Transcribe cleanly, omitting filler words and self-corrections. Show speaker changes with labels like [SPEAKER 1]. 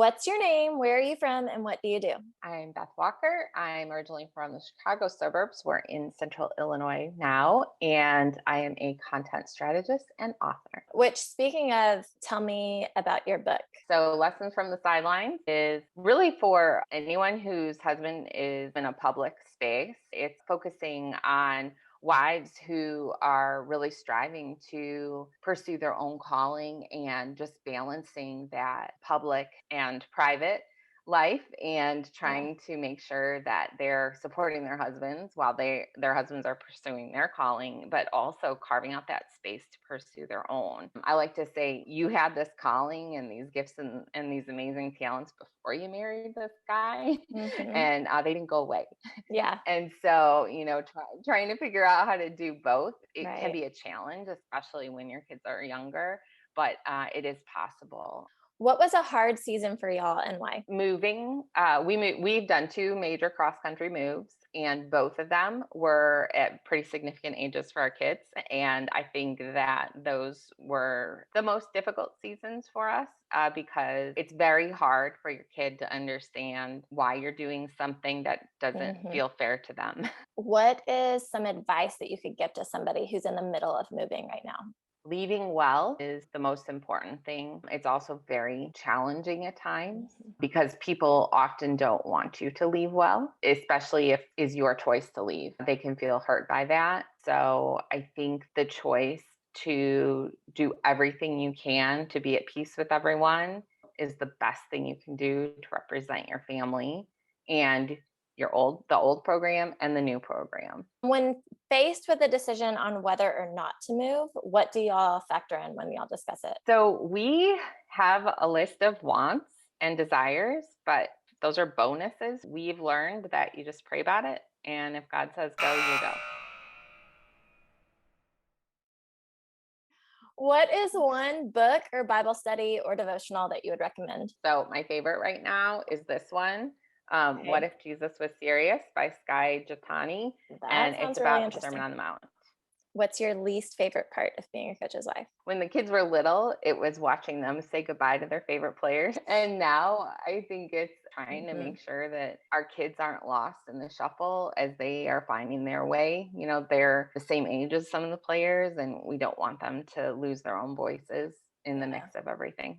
[SPEAKER 1] What's your name? Where are you from? And what do you do?
[SPEAKER 2] I'm Beth Walker. I'm originally from the Chicago suburbs. We're in central Illinois now, and I am a content strategist and author.
[SPEAKER 1] Which, speaking of, tell me about your book.
[SPEAKER 2] So, Lessons from the Sidelines is really for anyone whose husband is in a public space. It's focusing on wives who are really striving to pursue their own calling and just balancing that public and private life and
[SPEAKER 1] Yeah.
[SPEAKER 2] trying to make sure that they're supporting their husbands while their husbands are pursuing their calling, but also carving out that space to pursue their own. I like to say you had this calling and these gifts and these amazing talents before you married this guy
[SPEAKER 1] Hmm.
[SPEAKER 2] and they didn't go away.
[SPEAKER 1] Yeah.
[SPEAKER 2] And so, trying to figure out how to do both, it can
[SPEAKER 1] Right.
[SPEAKER 2] be a challenge, especially when your kids are younger, but it is possible.
[SPEAKER 1] What was a hard season for y'all and why?
[SPEAKER 2] Moving, we've done two major cross country moves, and both of them were at pretty significant ages for our kids. And I think that those were the most difficult seasons for us because it's very hard for your kid to understand why you're doing something that doesn't
[SPEAKER 1] Hmm.
[SPEAKER 2] feel fair to them.
[SPEAKER 1] What is some advice that you could give to somebody who's in the middle of moving right now?
[SPEAKER 2] Leaving well is the most important thing. It's also very challenging at times
[SPEAKER 1] Mhm.
[SPEAKER 2] because people often don't want you to leave well, especially if is your choice to leave. They can feel hurt by that. So I think the choice to do everything you can to be at peace with everyone is the best thing you can do to represent your family and the old program and the new program.
[SPEAKER 1] When faced with a decision on whether or not to move, what do y'all factor in when y'all discuss it?
[SPEAKER 2] So we have a list of wants and desires, but those are bonuses. We've learned that you just pray about it. And if God says go, you go.
[SPEAKER 1] What is one book or Bible study or devotional that you would recommend?
[SPEAKER 2] So my favorite right now is this one. What
[SPEAKER 1] Okay.
[SPEAKER 2] If Jesus Was Serious by Sky Jatani. And
[SPEAKER 1] That
[SPEAKER 2] it's
[SPEAKER 1] sounds really
[SPEAKER 2] about the Sermon
[SPEAKER 1] interesting.
[SPEAKER 2] on the Mount.
[SPEAKER 1] What's your least favorite part of being a coach's wife?
[SPEAKER 2] When the kids were little, it was watching them say goodbye to their favorite players. And now I think it's trying to
[SPEAKER 1] Hmm.
[SPEAKER 2] make sure that our kids aren't lost in the shuffle as they are finding their way. They're the same age as some of the players, and we don't want them to lose their own voices in the
[SPEAKER 1] Yeah.
[SPEAKER 2] mix of everything.